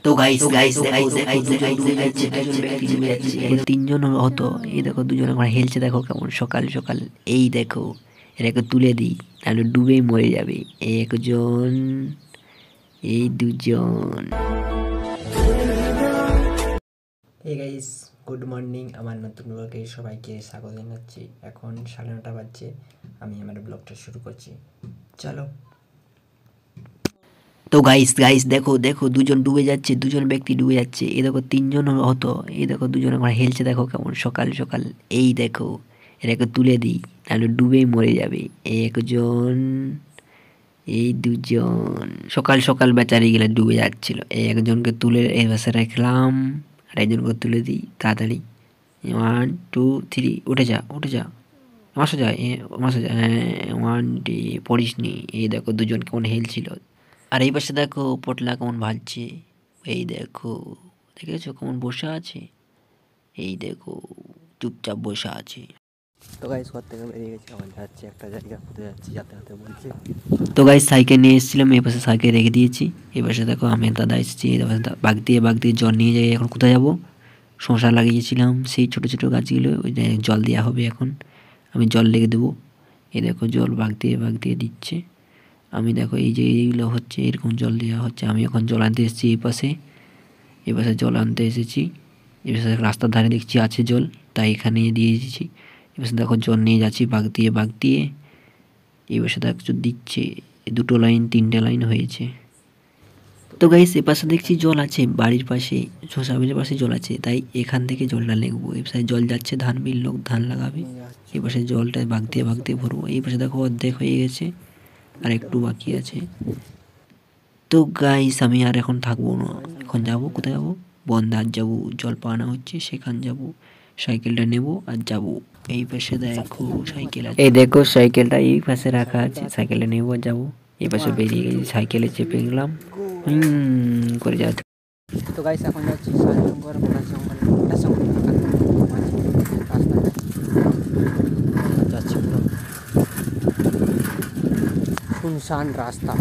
তো guys guys দেখো দেখো দুজন ডুবে যাচ্ছে, দুজন ব্যক্তি ডুবে যাচ্ছে, তিনজন হতো। এই দেখো দুজন আমার হেলছে, দেখো কেমন সকাল সকাল। এই দেখো এটাকে তুলে দিই, তাহলে ডুবেই মরে যাবে। একজন, এই দুজন। Hey guys, good morning. আমার নতুন ব্লগে সবাইকে স্বাগত জানাচ্ছি। এখন 9:30 বাজছে, আমি আমার ব্লগটা শুরু করছি, চলো। তো গাইস গাইস দেখো দেখো দুজন ডুবে যাচ্ছে, দুজন ব্যক্তি ডুবে যাচ্ছে। এই দেখো তিনজন হতো। এই দেখো দুজন আমার হেলছে, দেখো কেমন সকাল সকাল। এই দেখো এটাকে তুলে দিই, তাহলে ডুবেই মরে যাবে। একজন, এই দুজন। সকাল সকাল বেচারি গেলে ডুবে যাচ্ছিল। এই একজনকে তুলে এই পাশে রাখলাম, আর একজনকে তুলে দিই তাড়াতাড়ি। 1 2 3, উঠে যা উঠে যা, মাসে যা মাসে যা। হ্যাঁ 1 ডে পড়িস নি। এই দেখো দুজন কেমন হেলছিল। আর এই পাশে দেখো পটলা কেমন ভাজছে। এই দেখো, দেখেছো কেমন বসে আছে। এই দেখো চুপচাপ বসে আছে। তো গাইস ঘর থেকে বেরিয়ে গেছি, আমার যাচ্ছি একটা জায়গা, কোথায় যাচ্ছি যাতায়াতে বলছে। তো গাইস সাইকেল নিয়ে এসেছিলাম, এই পাশে সাইকেল রেখে দিয়েছি। এই পাশে দেখো আমি দাদা এসেছি, বাগ দিয়ে জল নিয়ে যাই। এখন কোথায় যাবো? শশা লাগিয়েছিলাম, সেই ছোট ছোট গাছগুলো ওই জল দেওয়া হবে এখন। আমি জল লেগে দেবো। এই দেখো জল বাগ দিয়ে দিচ্ছে। আমি দেখো এই যে এইগুলো হচ্ছে, এরকম জল দেওয়া হচ্ছে। আমি এখন জল আনতে এসেছি এই পাশে জল আনতে এসেছি। এই পাশে রাস্তার ধারে দেখছি আছে জল, তাই এখানে দিয়ে দিয়েছি। এই পাশে দেখো জল নিয়ে যাচ্ছি বাগ দিয়ে। এই পাশে দেখছো দিচ্ছে, দুটো লাইন তিনটে লাইন হয়েছে। তো গাইস এ পাশে দেখছি জল আছে, বাড়ির পাশে শশা বিলের পাশে জল আছে, তাই এখান থেকে জলটা নেবো। এই পাশে জল যাচ্ছে, ধান বিল, লোক ধান লাগাবে। এই পাশে জলটা বাগ দিয়ে ভরবো। এই পাশে দেখো অর্ধেক হয়ে গেছে, আর একটু বাকি আছে। তো গাইস আমি আর এখন থাকবো না, এখন যাবো। কোথায় যাবো? বন্ধার যাবো, জল পাওয়ানো হচ্ছে সেখান যাবো। সাইকেলটা নেবো আর যাবো। এই পাশে দেখো সাইকেল আছে, এই দেখো সাইকেলটা এই পাশে রাখা আছে। সাইকেলটা নেবো আর যাবো। এই পাশে বেরিয়ে গেছি, সাইকেলে চেপে গেলাম করে যাচ্ছে। তো গাইস এখন যাচ্ছি সাহেবনগর যাচ্ছি, পুরো শুনশান রাস্তা,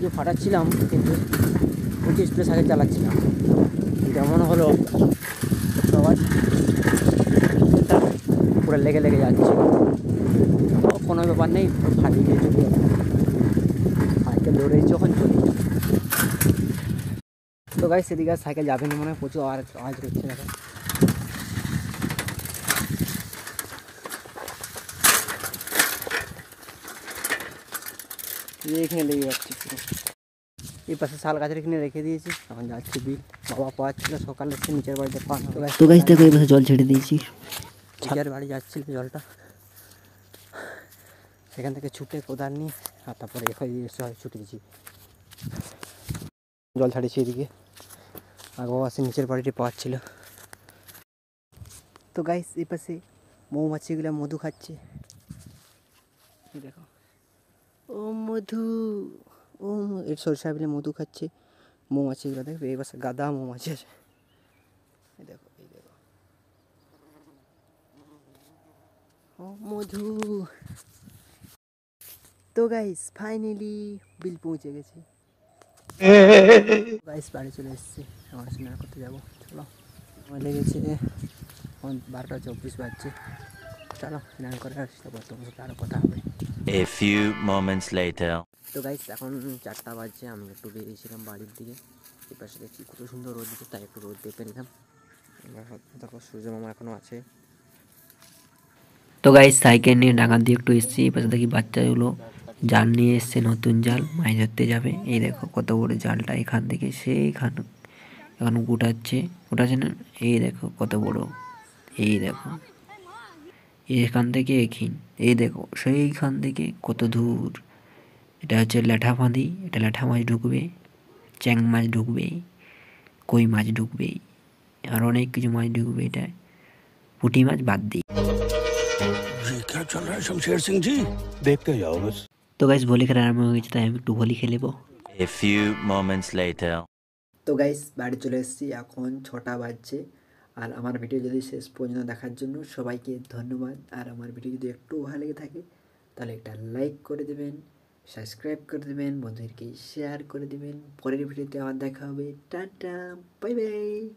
যে ফাটাচ্ছিলাম, কিন্তু 25 স্পিডে সাইকেল চালাচ্ছিলাম, যেমন হলো সবার পুরো লেগে যাচ্ছে। কোনো ব্যাপার নেই, ফাটিয়ে দিয়ে চলে যাবে, সাইকেল দৌড়েছি যখন চলি। তো গাইস সেদিকে সাইকেল যাবে না, মনে হয় প্রচুর আওয়াজ করছে। দেখো এখানে লেগে যাচ্ছে পুরো। এই পাশে শাল গাছের এখানে রেখে দিয়েছি, এখন যাচ্ছি বিল। বাবা পাওয়াচ্ছিল সকালে, এসে নিচের বাড়িতে পাওয়া। তো গাছ দেখো এই পাশে জল ছেড়ে দিয়েছি, নিচের বাড়ি যাচ্ছিল জলটা, সেখান থেকে ছুটে কোদাল নিয়ে আর তারপরে ছুটেছি, জল ছাড়িয়েছি এদিকে। আর বাবা সে নিচের বাড়িটি পাওয়াচ্ছিল। তো গাইস এই পাশে মৌমাছিগুলো মধু খাচ্ছে, দেখো। ও মধু, ও এর সরষা বিলে মধু খাচ্ছে মৌমাছিগুলো, দেখবে এই পাশে গাদা মৌমাছি আছে। এই দেখো ও মধু। তো গাইস ফাইনালি বিল পৌঁছে গেছি। গাইস বাড়ি চলে এসেছি, আমার স্নান করতে যাবো, চলো। আমার লেগেছে 12:24 বাজছে, চলো স্নান করে আসছি, তারপর তোমার সাথে আরও কথা হবে। A few moments later. তো গাইস এখন 4টা বাজছে, আমি একটু বেরিয়েছিলাম বাড়ির দিকে। এই পাশে দেখছি কত সুন্দর রোদ দিচ্ছে, তাই একটু রোদ দেখে নিলাম। দেখো সূর্য মামা এখনও আছে। তো গাইস সাইকেল নিয়ে ডাঙার দিয়ে একটু এসেছি। এই পাশে দেখি বাচ্চাগুলো জাল নিয়ে এসছে, নতুন জাল, মাছ ধরতে যাবে। এই দেখো কত বড় জালটা, এখান থেকে সেইখান এখন উঠাচ্ছে না। এই দেখো কত বড়, এই দেখো এখান থেকে এই দেখো সেইখান থেকে কত দূর। এটা হচ্ছে ল্যাঠা ফাঁদি, এটা ল্যাঠা মাছ ঢুকবে, চ্যাং মাছ ঢুকবে, কই মাছ ঢুকবে, আর অনেক কিছু মাছ ঢুকবে। এটা পুঁটি মাছ বাদ দিই। क्या चल रहा है शमशेर सिंह जी? देखते जाओ बस। তো গাইস ভলি খেলা আরম্ভ হয়ে গেছে, তাই আমি একটু ভলি খেলবো। A few moments later. তো গাইস বাড়ি চলে এসেছি, এখন 6টা বাজছে। আর আমার ভিডিও যদি শেষ পর্যন্ত দেখার জন্য সবাইকে ধন্যবাদ। আর আমার ভিডিও যদি একটু ভালো লেগে থাকে তাহলে একটা লাইক করে দেবেন, সাবস্ক্রাইব করে দেবেন, বন্ধুদেরকে শেয়ার করে দেবেন। পরের ভিডিওতে আবার দেখা হবে। Tata, bye bye.